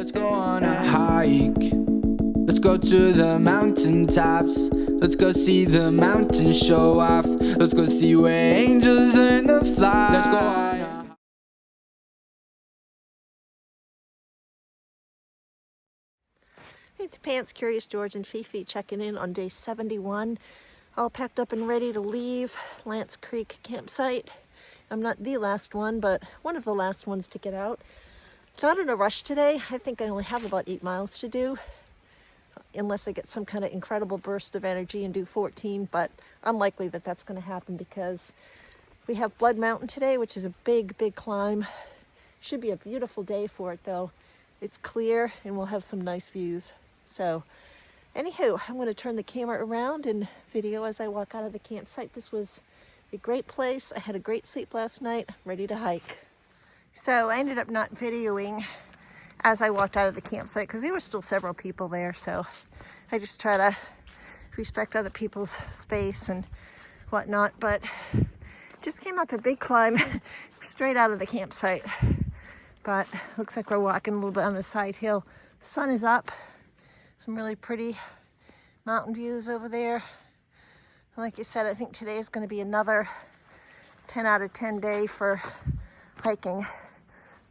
Let's go on a hike. Let's go to the mountaintops. Let's go see the mountains show off. Let's go see where angels learn to fly. Let's go on a It's Pants, Curious George and FiFi checking in on day 71. All packed up and ready to leave Lance Creek campsite. I'm not the last one, but one of the last ones to get out. Not in a rush today. I think I only have about 8 miles to do, unless I get some kind of incredible burst of energy and do 14, but unlikely that that's going to happen because we have Blood Mountain today, which is a big, big climb. Should be a beautiful day for it though. It's clear and we'll have some nice views. So anywho, I'm going to turn the camera around and video as I walk out of the campsite. This was a great place. I had a great sleep last night. I'm ready to hike. So I ended up not videoing as I walked out of the campsite because there were still several people there. So I just try to respect other people's space and whatnot. But just came up a big climb straight out of the campsite. But looks like we're walking a little bit on the side hill. Sun is up. Some really pretty mountain views over there. Like you said, I think today is going to be another 10 out of 10 day for hiking.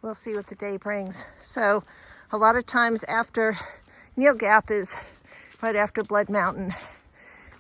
We'll see what the day brings. So a lot of times after Neel Gap is right after Blood Mountain,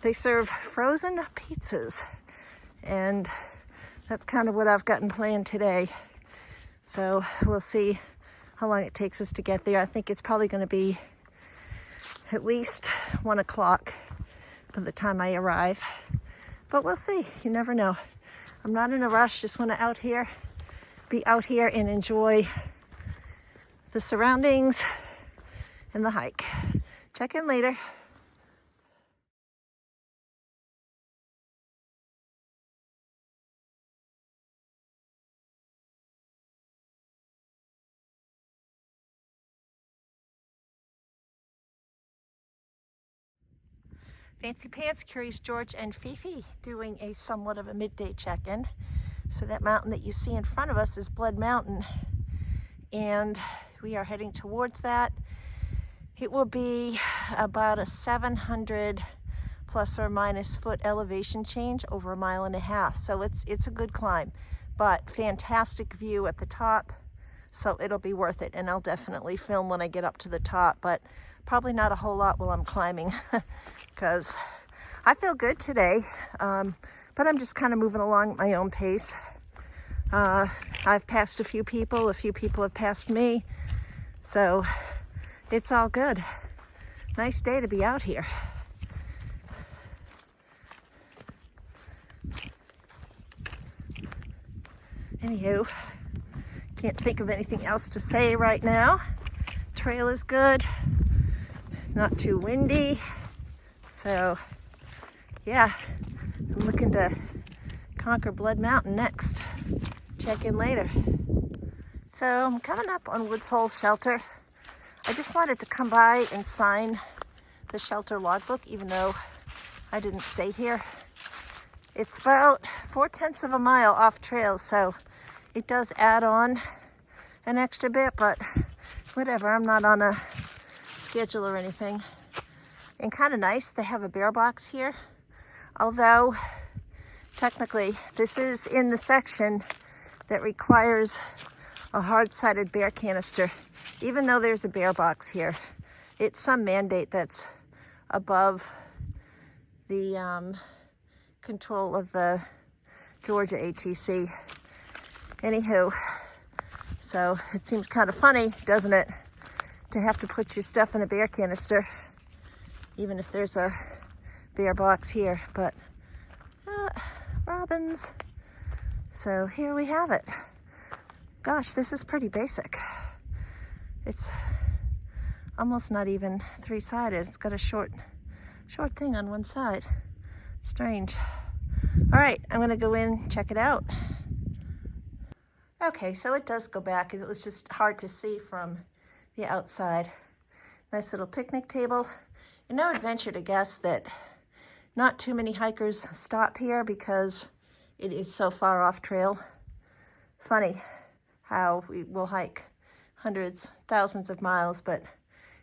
they serve frozen pizzas. And that's kind of what I've gotten planned today. So we'll see how long it takes us to get there. I think it's probably going to be at least 1 o'clock by the time I arrive. But we'll see. You never know. I'm not in a rush. Just want to be out here and enjoy the surroundings and the hike. Check in later. Fancy Pants, Curious George and FiFi doing a somewhat of a midday check-in. So that mountain that you see in front of us is Blood Mountain, and we are heading towards that. It will be about a 700 plus or minus foot elevation change over 1.5 miles. So it's a good climb, but fantastic view at the top. So it'll be worth it, and I'll definitely film when I get up to the top, but probably not a whole lot while I'm climbing because I feel good today. But I'm just kind of moving along at my own pace. I've passed a few people have passed me. So it's all good. Nice day to be out here. Anywho, can't think of anything else to say right now. Trail is good. Not too windy. So yeah, I'm looking to conquer Blood Mountain next. Check in later. So I'm coming up on Woods Hole Shelter. I just wanted to come by and sign the shelter logbook, even though I didn't stay here. It's about 4/10 of a mile off trail, so it does add on an extra bit, but whatever, I'm not on a schedule or anything. And kind of nice, they have a bear box here. Although, technically, this is in the section that requires a hard-sided bear canister. Even though there's a bear box here, it's some mandate that's above the control of the Georgia ATC. Anywho, so it seems kind of funny, doesn't it, to have to put your stuff in a bear canister, even if there's a bear box here, but robins. So here we have it. Gosh, this is pretty basic. It's almost not even 3-sided. It's got a short thing on one side. Strange. All right, I'm gonna go in, check it out. Okay, so it does go back. It was just hard to see from the outside. Nice little picnic table. And I would venture to guess that not too many hikers stop here because it is so far off trail. Funny how we will hike hundreds, thousands of miles, but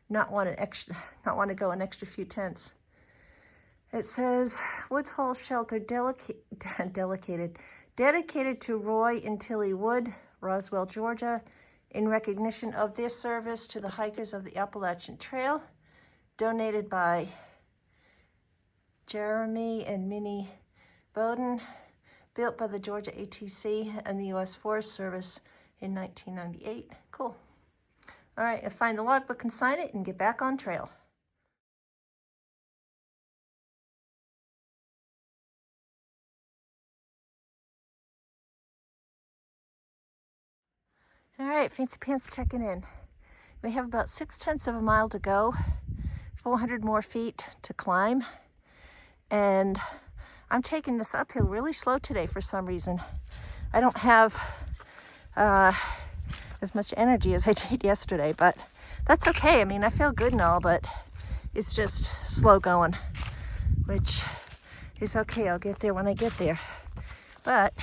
not want to go an extra few tenths. It says Woods Hole Shelter dedicated to Roy and Tilly Wood, Roswell, Georgia, in recognition of their service to the hikers of the Appalachian Trail, donated by Jeremy and Minnie Bowden, built by the Georgia ATC and the U.S. Forest Service in 1998. Cool. All right, I'll find the logbook and sign it and get back on trail. All right, Fancy Pants checking in. We have about 6/10 of a mile to go, 400 more feet to climb, and I'm taking this uphill really slow today for some reason. I don't have as much energy as I did yesterday, but that's okay. I mean, I feel good and all, but it's just slow going, which is okay. I'll get there when I get there. But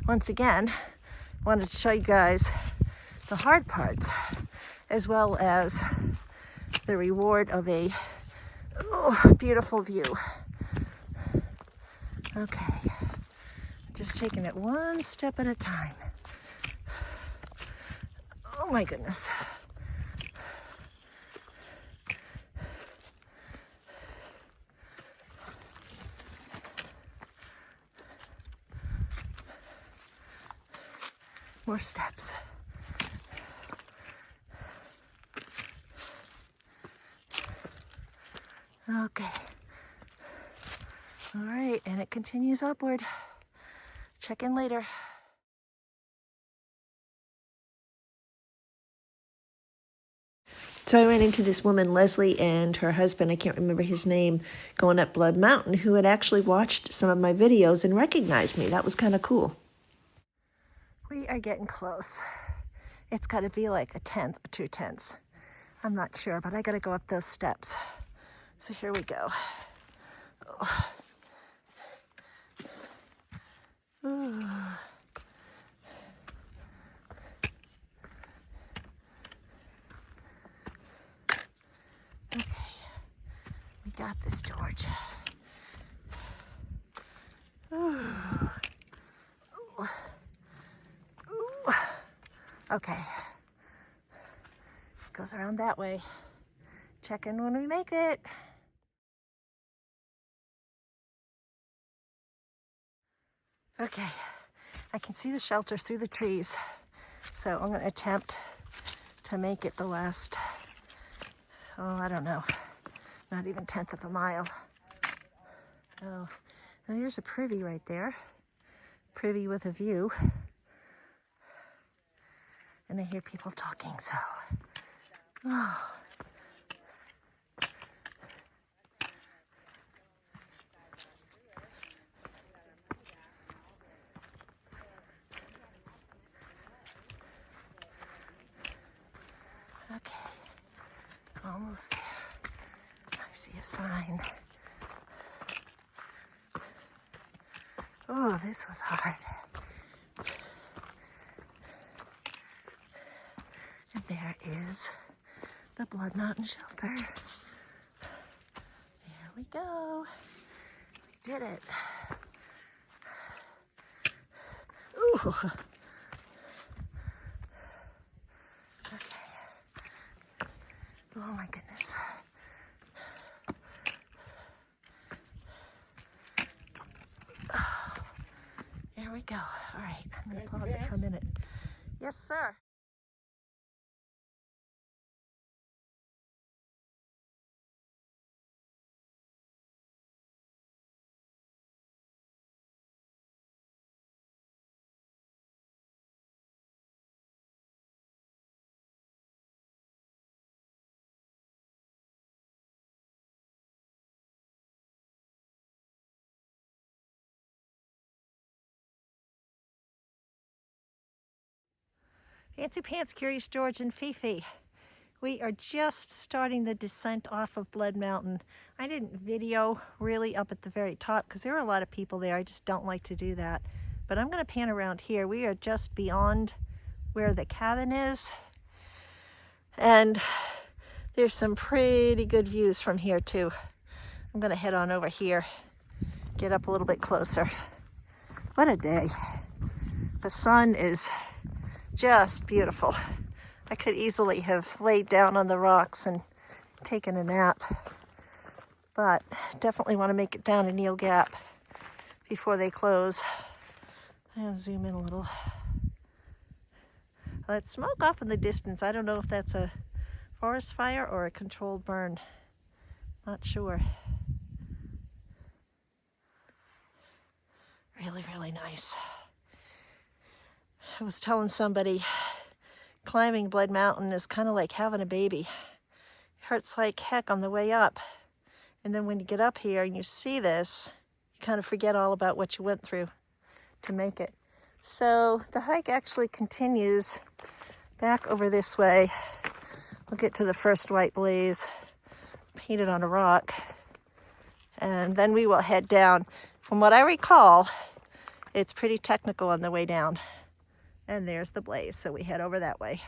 once again, I wanted to show you guys the hard parts, as well as the reward of a beautiful view. Okay, just taking it one step at a time. Oh my goodness. More steps. Okay. All right, and it continues upward. Check in later. So I ran into this woman, Leslie, and her husband, I can't remember his name, going up Blood Mountain, who had actually watched some of my videos and recognized me. That was kind of cool. We are getting close. It's got to be like 1/10 or 2/10. I'm not sure, but I got to go up those steps. So here we go. Oh. Ooh. Okay, we got this, George. Ooh. Ooh. Ooh. Okay, goes around that way. Check in when we make it. Okay, I can see the shelter through the trees, so I'm going to attempt to make it the last, I don't know, not even 1/10 of a mile. Oh, and there's a privy right there, privy with a view, and I hear people talking, so, oh. Okay, almost there. I see a sign. Oh, this was hard. And there is the Blood Mountain Shelter. There we go. We did it. Ooh. Oh my goodness. Oh, there we go. All right, I'm going to pause it for a minute. Yes, sir. Fancy Pants, Curious George, and Fifi. We are just starting the descent off of Blood Mountain. I didn't video really up at the very top because there are a lot of people there. I just don't like to do that. But I'm going to pan around here. We are just beyond where the cabin is. And there's some pretty good views from here too. I'm gonna head on over here, get up a little bit closer. What a day. The sun is just beautiful. I could easily have laid down on the rocks and taken a nap, but definitely want to make it down to Neel Gap before they close. I'll zoom in a little. Let's smoke off in the distance. I don't know if that's a forest fire or a controlled burn. Not sure. Really, really nice. I was telling somebody climbing Blood Mountain is kind of like having a baby. It hurts like heck on the way up. And then when you get up here and you see this, you kind of forget all about what you went through to make it. So the hike actually continues back over this way. We'll get to the first white blaze, painted on a rock, and then we will head down. From what I recall, it's pretty technical on the way down. And there's the blaze, so we head over that way.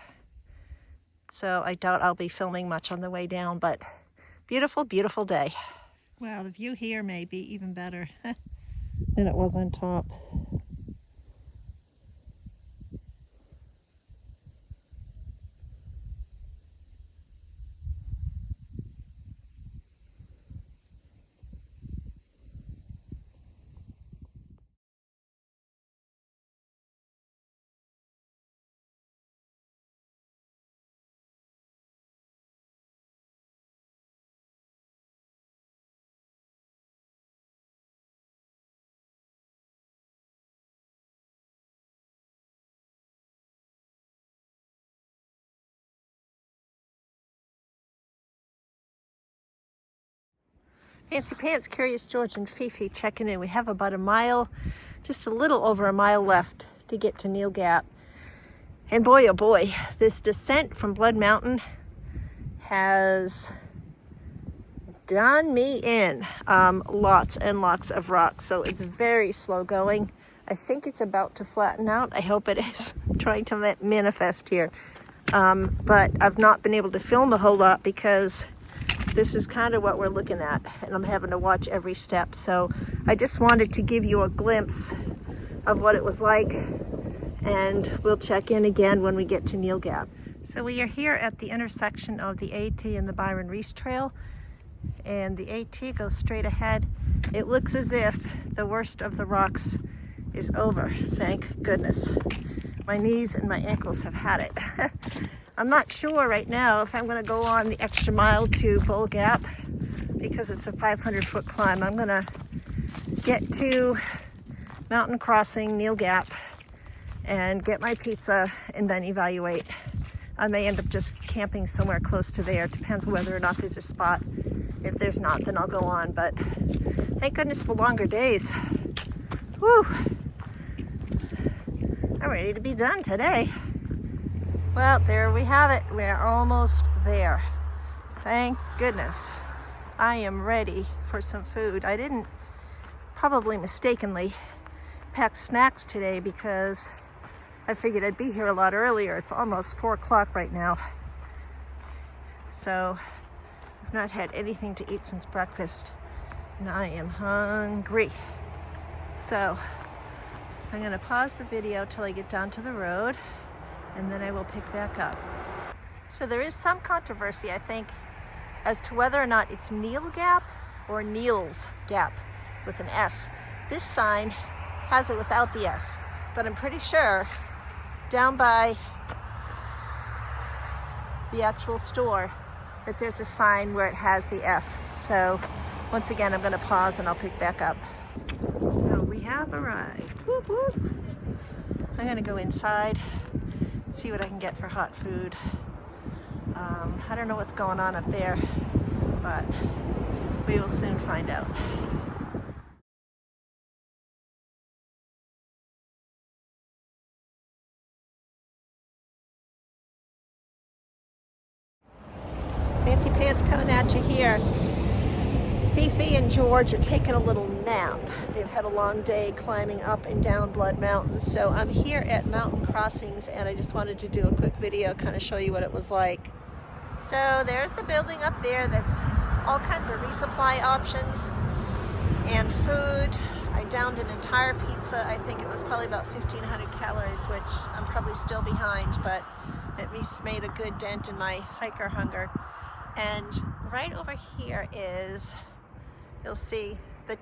So I doubt I'll be filming much on the way down, but beautiful, beautiful day. Wow, the view here may be even better than it was on top. Fancy Pants, Curious George and Fifi checking in. We have about a mile, just a little over a mile left to get to Neel Gap. And boy, oh boy, this descent from Blood Mountain has done me in. Lots and lots of rocks, so it's very slow going. I think it's about to flatten out. I hope it is. I'm trying to manifest here. But I've not been able to film a whole lot because this is kind of what we're looking at, and I'm having to watch every step. So I just wanted to give you a glimpse of what it was like, and we'll check in again when we get to Neel Gap. So we are here at the intersection of the AT and the Byron Reese Trail, and the AT goes straight ahead. It looks as if the worst of the rocks is over, thank goodness. My knees and my ankles have had it. I'm not sure right now if I'm going to go on the extra mile to Bull Gap because it's a 500-foot climb. I'm going to get to Mountain Crossing, Neel Gap, and get my pizza and then evaluate. I may end up just camping somewhere close to there. It depends whether or not there's a spot. If there's not, then I'll go on. But thank goodness for longer days. Whew. I'm ready to be done today. Well, there we have it. We're almost there. Thank goodness. I am ready for some food. I didn't, probably mistakenly, pack snacks today because I figured I'd be here a lot earlier. It's almost 4 o'clock right now. So I've not had anything to eat since breakfast, and I am hungry. So I'm gonna pause the video till I get down to the road, and then I will pick back up. So there is some controversy, I think, as to whether or not it's Neel Gap or Neel's Gap with an S. This sign has it without the S, but I'm pretty sure down by the actual store that there's a sign where it has the S. So once again, I'm gonna pause and I'll pick back up. So we have arrived. Whoop, whoop. I'm gonna go inside, see what I can get for hot food. I don't know what's going on up there, but we will soon find out. Fancy Pants coming at you here. Fifi and George are taking a little nap. They've had a long day climbing up and down Blood Mountain. So I'm here at Mountain Crossings, and I just wanted to do a quick video, kind of show you what it was like. So there's the building up there that's all kinds of resupply options and food. I downed an entire pizza. I think it was probably about 1,500 calories, which I'm probably still behind, but at least made a good dent in my hiker hunger. And right over here is, you'll see the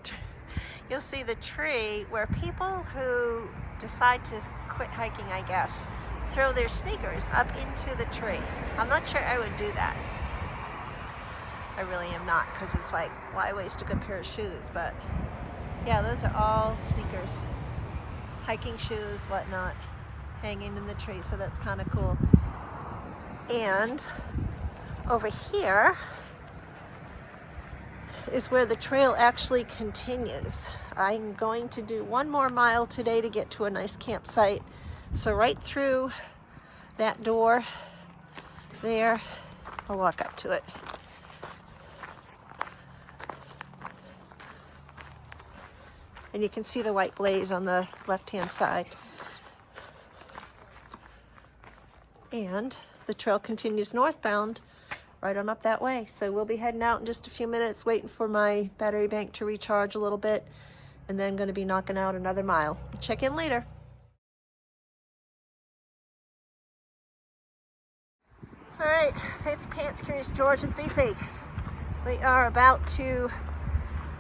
tree where people who decide to quit hiking, I guess, throw their sneakers up into the tree. I'm not sure I would do that. I really am not, because it's like, why waste a good pair of shoes? But yeah, those are all sneakers, hiking shoes, whatnot, hanging in the tree. So that's kind of cool. And over here is where the trail actually continues. I'm going to do 1 more mile today to get to a nice campsite. So right through that door there, I'll walk up to it. And you can see the white blaze on the left-hand side. And the trail continues northbound right on up that way. So we'll be heading out in just a few minutes, waiting for my battery bank to recharge a little bit, and then going to be knocking out another mile. Check in later. All right, Fancy Pants Curious George and FiFi. We are about to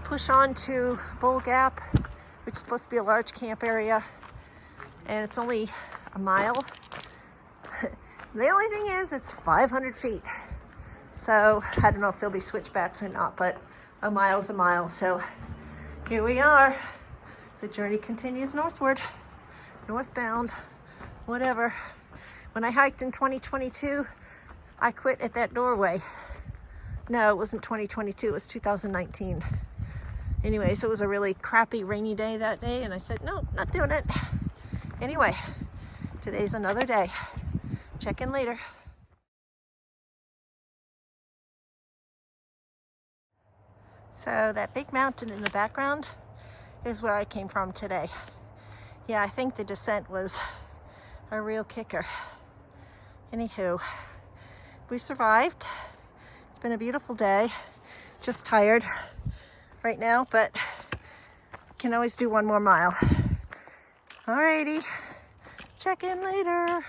push on to Bull Gap, which is supposed to be a large camp area, and it's only a mile. The only thing is it's 500 feet. So I don't know if there'll be switchbacks or not, but a mile's a mile. So here we are. The journey continues northward, northbound, whatever. When I hiked in 2022, I quit at that doorway. No, it wasn't 2022, it was 2019. Anyways, it was a really crappy rainy day that day, and I said, no, not doing it. Anyway, today's another day. Check in later. So that big mountain in the background is where I came from today. Yeah, I think the descent was a real kicker. Anywho, we survived. It's been a beautiful day. Just tired right now, but can always do 1 more mile. Alrighty, check in later.